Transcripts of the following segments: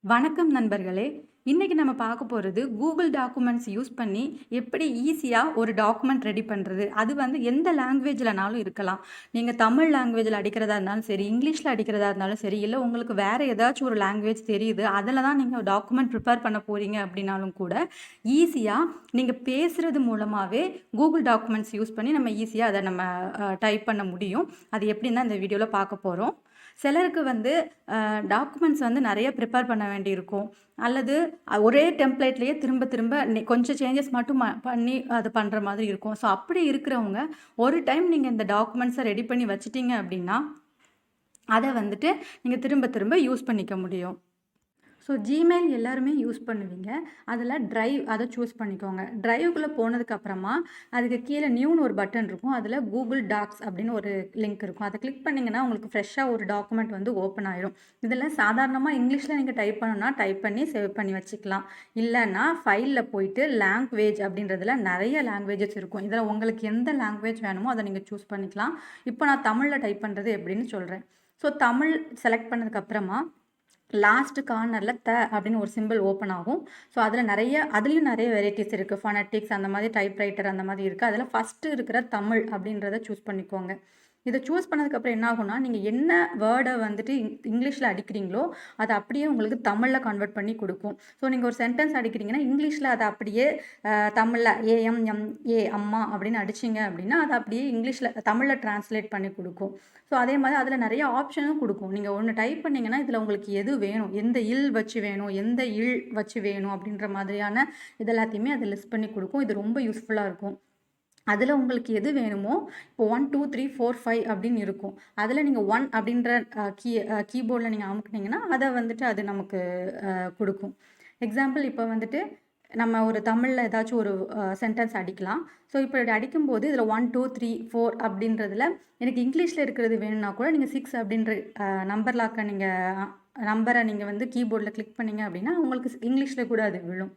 வணக்கம் நண்பர்களே! இன்னைக்கு நம்ம பார்க்க போறது கூகுள் டாக்குமெண்ட்ஸ் யூஸ் பண்ணி எப்படி ஈஸியா ஒரு டாக்குமெண்ட் ரெடி பண்றது. அது வந்து எந்த லாங்குவேஜ்லனாலும் இருக்கலாம். நீங்க தமிழ் லாங்குவேஜ்ல அடிக்கிறதா இருந்தாலும் சரி, இங்கிலீஷ்ல அடிக்கிறதா இருந்தாலும் சரி, இல்ல உங்களுக்கு வேற ஏதாச்சும் ஒரு லாங்குவேஜ் தெரியுது. அதுல தான் நீங்க டாக்குமெண்ட் ப்ரிப்பேர் பண்ண போறீங்க அப்படின்னாலும் கூட, ஈஸியா நீங்க பேசுறது மூலமாவே கூகுள் டாக்குமெண்ட்ஸ் யூஸ் பண்ணி நம்ம ஈஸியா அத நம்ம டைப் பண்ண முடியும். அது எப்படின்னு தான் இந்த வீடியோல பார்க்க போறோம். சிலருக்கு வந்து டாக்குமெண்ட்ஸ் வந்து நெறைய ப்ரிப்பேர் பண்ண வேண்டியிருக்கும். அல்லது ஒரே டெம்ப்ளேட்லயே திரும்ப திரும்ப கொஞ்சம் சேஞ்சஸ் மட்டும் பண்ணி அது பண்ற மாதிரி இருக்கும். ஸோ அப்படி இருக்கிறவங்க, ஒரு டைம் நீங்க இந்த டாக்குமெண்ட்ஸ ரெடி பண்ணி வச்சுட்டீங்க அப்படின்னா, அத வந்துட்டு நீங்க திரும்ப திரும்ப யூஸ் பண்ணிக்க முடியும். ஸோ Gmail எல்லாருமே யூஸ் பண்ணுவீங்க. அதில டிரைவ் அத சூஸ் பண்ணிக்கோங்க. டிரைவ்க்குள்ள போனதுக்கப்புறமா, அதுக்கு கீழ நியூன்னு ஒரு பட்டன் இருக்கும். அதில கூகுள் டாக்ஸ் அப்படின்னு ஒரு லிங்க் இருக்கும். அத கிளிக் பண்ணீங்கன்னா, உங்களுக்கு ஃப்ரெஷ்ஷா ஒரு டாக்குமெண்ட் வந்து ஓப்பன் ஆயிரும். இதில சாதாரணமா இங்கிலீஷ்ல நீங்க டைப் பண்ணணும்னா, டைப் பண்ணி சேவ் பண்ணி வச்சுக்கலாம். இல்லன்னா, ஃபைல்ல போயிட்டு லாங்குவேஜ் அப்படின்றதுல நெறைய லாங்குவேஜஸ் இருக்கும். இதில உங்களுக்கு எந்த லாங்குவேஜ் வேணுமோ, அத நீங்க சூஸ் பண்ணிக்கலாம். இப்போ நான் தமிழ்ல டைப் பண்றது எப்படின்னு சொல்றேன். ஸோ தமிழ் செலக்ட் பண்ணதுக்கப்புறமா லாஸ்ட் கார்னர்ல அப்படின்னு ஒரு சிம்பிள் ஓப்பன் ஆகும். ஸோ அதுலயும் நெறைய வெரைட்டிஸ் இருக்கு. ஃபோனடிக்ஸ் அந்த மாதிரி டைப்ரைட்டர் அந்த மாதிரி இருக்கு. அதுல ஃபர்ஸ்ட் இருக்கிற தமிழ் அப்படின்றத சூஸ் பண்ணிக்கோங்க. இத சூஸ் பண்ணதுக்கப்புறம் என்ன ஆகும்னா, நீங்க என்ன வேர்ட வந்துட்டு இங்கிலீஷ்ல அடிக்கிறீங்களோ, அத அப்படியே உங்களுக்கு தமிழ்ல கன்வெர்ட் பண்ணி குடுக்கும். ஸோ நீங்க ஒரு சென்டென்ஸ் அடிக்கிறீங்கன்னா, இங்கிலீஷ்ல அத அப்படியே தமிழ்ல ஏஎம்எம்ஏ அம்மா அப்படின்னு அடிச்சீங்க அப்படின்னா, அத அப்படியே தமிழ்ல டிரான்ஸ்லேட் பண்ணி குடுக்கும். ஸோ அதே மாதிரி அதில நெறைய ஆப்ஷனும் குடுக்கும். நீங்க ஒண்ணு டைப் பண்ணீங்கன்னா, இதில உங்களுக்கு எது வேணும், எந்த இல் வச்சு வேணும், எந்த இல் வச்சு வேணும் அப்படின்ற மாதிரியான இது எல்லாத்தையுமே அது லிஸ்ட் பண்ணி குடுக்கும். இது ரொம்ப யூஸ்ஃபுல்லா இருக்கும். அதில உங்களுக்கு எது வேணுமோ, இப்போ 1, 2, 3, 4, 5 அப்படின்னு இருக்கும். அதில நீங்க 1 அப்படின்ற கீபோர்ட்ல நீங்க அமுக்குனீங்கன்னா, அத வந்துட்டு அது நமக்கு குடுக்கும். எக்ஸாம்பிள் இப்ப வந்துட்டு நம்ம ஒரு தமிழ்ல ஏதாச்சும் ஒரு சென்டென்ஸ் அடிக்கலாம். ஸோ இப்ப இப்டி அடிக்கும்போது இதில 1, 2, 3, 4 அப்படின்றதுல எனக்கு இங்கிலீஷ்ல இருக்கிறது வேணும்னா கூட நீங்க 6 அப்படின்ற நம்பர் லாக்க நீங்க நம்பர நீங்க வந்து கீபோர்ட்ல கிளிக் பண்ணீங்க அப்படின்னா, உங்களுக்கு இங்கிலீஷ்ல கூட அது விழும்.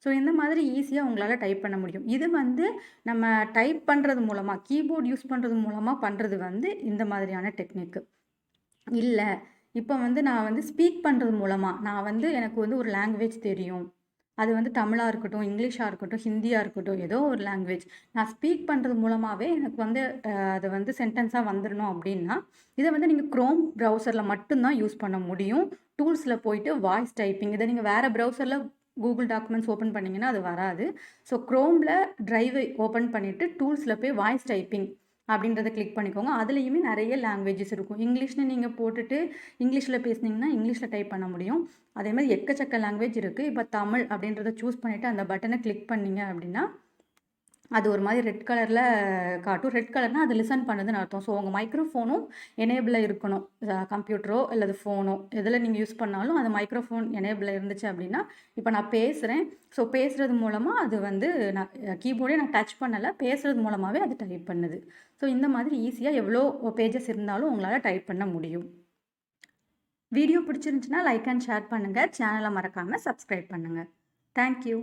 ஸோ இந்த மாதிரி ஈஸியா உங்களால டைப் பண்ண முடியும். இது வந்து நம்ம டைப் பண்றது மூலமா, கீபோர்ட் யூஸ் பண்றது மூலமா பண்றது வந்து இந்த மாதிரியான டெக்னிக். இல்ல, இப்ப வந்து நான் வந்து ஸ்பீக் பண்றது மூலமா, நான் வந்து எனக்கு வந்து ஒரு லாங்குவேஜ் தெரியும். அது வந்து தமிழா இருக்கட்டும், இங்கிலீஷா இருக்கட்டும், ஹிந்தியா இருக்கட்டும், ஏதோ ஒரு லாங்குவேஜ். நான் ஸ்பீக் பண்றது மூலமாவே எனக்கு வந்து அது வந்து சென்டென்ஸா வந்துரணும் அப்டின்னா, இத வந்து நீங்க குரோம் ப்ரௌசர்ல மட்டும் தான் யூஸ் பண்ண முடியும். டூல்ஸ்ல போயிட்டு வாய்ஸ் டைப்பிங் இத நீங்க வேற ப்ரௌசர்ல கூகுள் டாக்குமெண்ட்ஸ் ஓப்பன் பண்ணீங்கன்னா, அது வராது. ஸோ குரோம்ல டிரைவை ஓப்பன் பண்ணிட்டு, டூல்ஸ்ல போய் வாய்ஸ் டைப்பிங் அப்படின்றத கிளிக் பண்ணிக்கோங்க. அதுலயுமே நெறைய லாங்குவேஜஸ் இருக்கும். இங்கிலீஷ்ன்னு நீங்க போட்டுட்டு, இங்கிலீஷ்ல பேசுனீங்கன்னா, இங்கிலீஷ்ல டைப் பண்ண முடியும். அதே மாரி எக்கச்சக்க லாங்குவேஜ் இருக்கு. இப்ப தமிழ் அப்படின்றத சூஸ் பண்ணிட்டு, அந்த பட்டன கிளிக் பண்ணீங்க அப்படின்னா, அது ஒரு மாரி ரெட் கலர்ல காட்டும். ரெட் கலர்னா அது லிசன் பண்ணுதுன்னு அர்த்தம். ஸோ உங்க மைக்ரோஃபோனும் எனேபிள்ல இருக்கணும். கம்ப்யூட்டரோ அல்லது ஃபோனோ எதுல நீங்க யூஸ் பண்ணாலும் அந்த மைக்ரோஃபோன் எனேபிள்ல இருந்துச்சு அப்படின்னா, இப்ப நான் பேசுறேன். ஸோ பேசுறது மூலமா அது வந்து நான் கீபோர்டே நான் டச் பண்ணல. பேசுறது மூலமாவே அது டைப் பண்ணுது. ஸோ இந்த மாதிரி ஈஸியா எவ்வளோ பேஜஸ் இருந்தாலும் உங்களால டைப் பண்ண முடியும். வீடியோ பிடிச்சிருந்துச்சுன்னா லைக் அண்ட் ஷேர் பண்ணுங்க. சேனல மறக்காம சப்ஸ்கிரைப் பண்ணுங்க. Thank you.